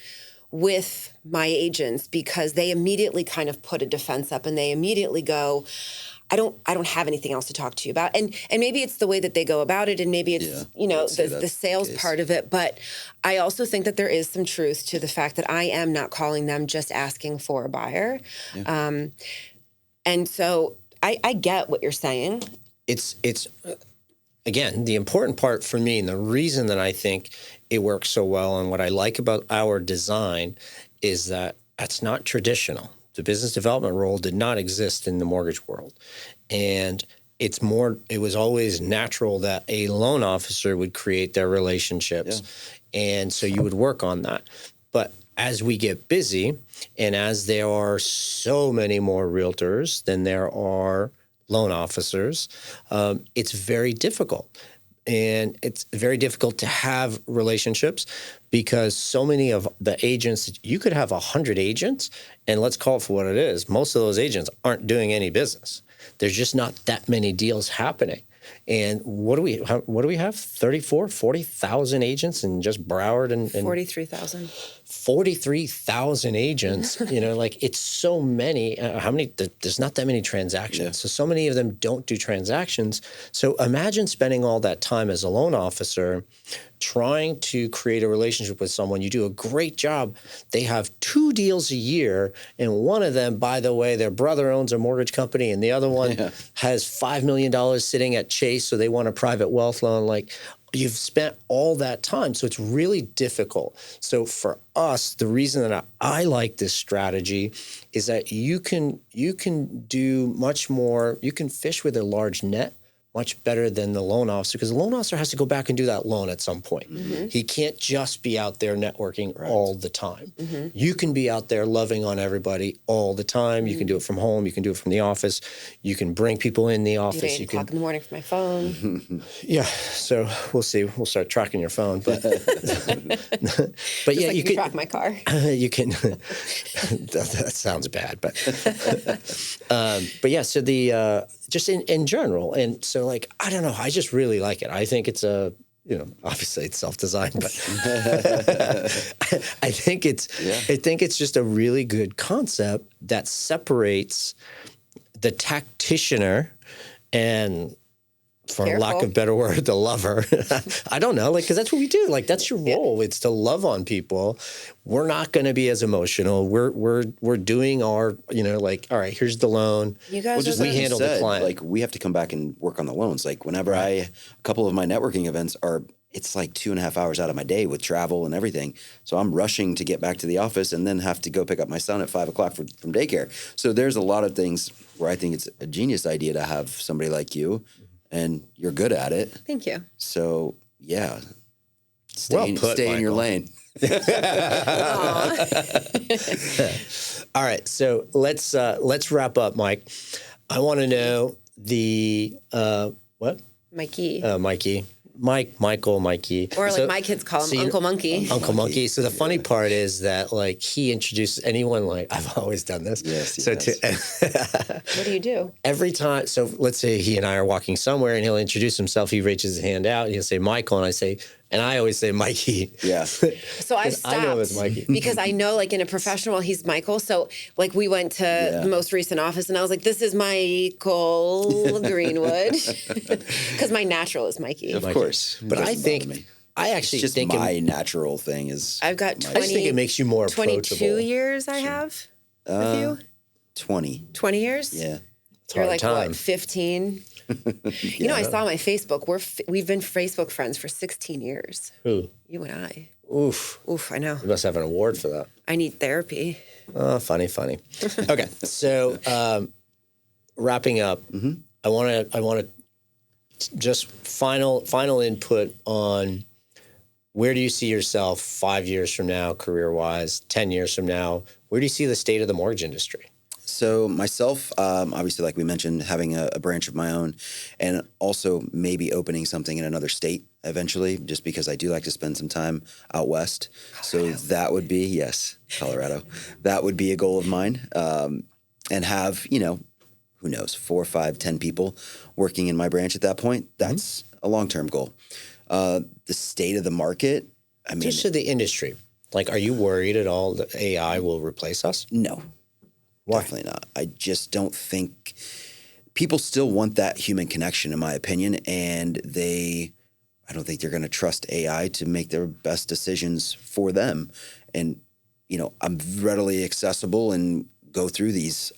S3: with my agents because they immediately kind of put a defense up and they immediately go, I don't have anything else to talk to you about. And maybe it's the way that they go about it, and maybe it's, the sales part of it. But I also think that there is some truth to the fact that I am not calling them just asking for a buyer. Yeah. And so I get what you're saying.
S1: It's again, the important part for me, and the reason that I think it works so well and what I like about our design is that it's not traditional. The business development role did not exist in the mortgage world. And it was always natural that a loan officer would create their relationships. Yeah. And so you would work on that. But as we get busy and as there are so many more realtors than there are loan officers, it's very difficult. And it's very difficult to have relationships because so many of the agents, you could have 100 agents, and let's call it for what it is. Most of those agents aren't doing any business. There's just not that many deals happening. And what do we have? 34, 40,000 agents in just Broward and
S3: 43,000.
S1: 43,000 agents, it's so many. There's not that many transactions. Yeah. So many of them don't do transactions. So imagine spending all that time as a loan officer trying to create a relationship with someone. You do a great job. They have 2 deals a year, and one of them, by the way, their brother owns a mortgage company, and the other one has $5 million sitting at Chase, so they want a private wealth loan. you've spent all that time. So it's really difficult. So for us, the reason that I like this strategy is that you can do much more. You can fish with a large net much better than the loan officer, because the loan officer has to go back and do that loan at some point. He can't just be out there networking all the time. You can be out there loving on everybody all the time. You can do it from home. You can do it from the office. You can bring people in the office.
S3: You can 8 o'clock in the morning from my phone.
S1: Yeah, so we'll see. We'll start tracking your phone, but but
S3: yeah, like you can track my car.
S1: You can. that sounds bad, but yeah. So the just in general, and so like I don't know. I just really like it. I think it's obviously it's self-designed, but I think it's just a really good concept that separates the tacticianer and, for lack of a better word, the lover. I don't know, because that's what we do. Like, that's your role. It's to love on people. We're not going to be as emotional. We're doing our, all right, here's the loan.
S3: You guys,
S2: we handle the client. Like, we have to come back and work on the loans. Like, whenever a couple of my networking events it's like 2.5 hours out of my day with travel and everything. So I'm rushing to get back to the office and then have to go pick up my son at 5 o'clock from daycare. So there's a lot of things where I think it's a genius idea to have somebody like you. And you're good at it.
S3: Thank you.
S2: So, yeah.
S1: Stay
S2: in your lane.
S1: All right. So let's wrap up, Mike. I want to know the what?
S3: Mikey.
S1: Mikey. Michael, Mikey.
S3: Or like my kids call him Uncle Monkey.
S1: Uncle Monkey. So the funny part is that like he introduces anyone, like I've always done this.
S2: Yes,
S3: What do you do?
S1: Every time, so let's say he and I are walking somewhere and he'll introduce himself. He reaches his hand out and he'll say Michael, and I always say Mikey.
S2: Yeah.
S3: So I stopped
S1: I know it's Mikey.
S3: because I know like in a professional, he's Michael. So like we went to the most recent office and I was like, this is Michael Greenwood. Because my natural is Mikey.
S2: Of course.
S1: But I think, I actually
S2: it's just
S1: think
S2: my natural thing is.
S3: I've got 20.
S1: I just think it makes you more
S3: 22
S1: approachable.
S3: years I have with you.
S2: 20.
S3: 20 years?
S2: Yeah.
S3: You're like,
S1: time.
S3: what, 15? You know, I saw my Facebook. We've been Facebook friends for 16 years.
S1: Who?
S3: You and I.
S1: Oof.
S3: I know.
S1: You must have an award for that.
S3: I need therapy.
S1: Oh, funny. Okay, so wrapping up, I want to just final input on where do you see yourself 5 years from now, career-wise, 10 years from now? Where do you see the state of the mortgage industry?
S2: So myself, obviously, like we mentioned, having a branch of my own and also maybe opening something in another state eventually, just because I do like to spend some time out west. Colorado. So that would be, Colorado. That would be a goal of mine. And have, who knows, 4, 5, 10 people working in my branch at that point. That's a long-term goal. The state of the market, I mean.
S1: Just to the industry. Like, are you worried at all that AI will replace us?
S2: No. Why? Definitely not. I just don't think people still want that human connection, in my opinion, and I don't think they're going to trust AI to make their best decisions for them. And, I'm readily accessible and go through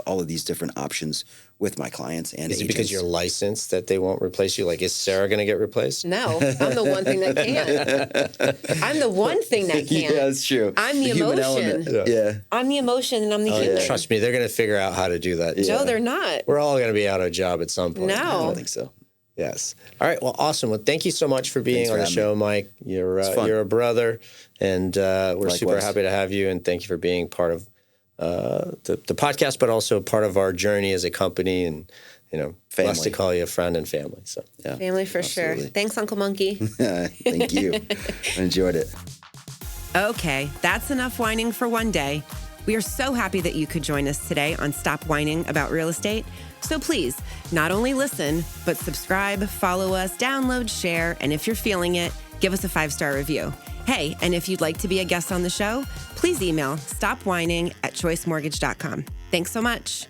S2: all of these different options with my clients and
S1: Is it
S2: agents.
S1: because you're licensed that they won't replace you? Like, is Sarah going to get replaced?
S3: No, I'm the one thing that can. I'm the one thing that can.
S2: Yeah, that's true.
S3: I'm the emotion.
S2: Yeah.
S3: I'm the emotion and I'm the human.
S1: Trust me, they're going to figure out how to do that.
S3: No, they're not.
S1: We're all going to be out of a job at some point.
S3: No.
S2: I don't think so.
S1: Yes. All right. Well, awesome. Well, thank you so much for being on the show, Mike. You're a brother, and we're super happy to have you. And thank you for being part of the podcast, but also part of our journey as a company. And blessed to call you a friend and family. So
S2: yeah,
S3: family for sure. Thanks, Uncle Monkey.
S2: Thank you. I enjoyed it.
S3: Okay, that's enough whining for one day. We are so happy that you could join us today on Stop Whining About Real Estate. So please, not only listen, but subscribe, follow us, download, share, and if you're feeling it, give us a 5-star review. Hey, and if you'd like to be a guest on the show, please email stopwhining@choicemortgage.com. Thanks so much.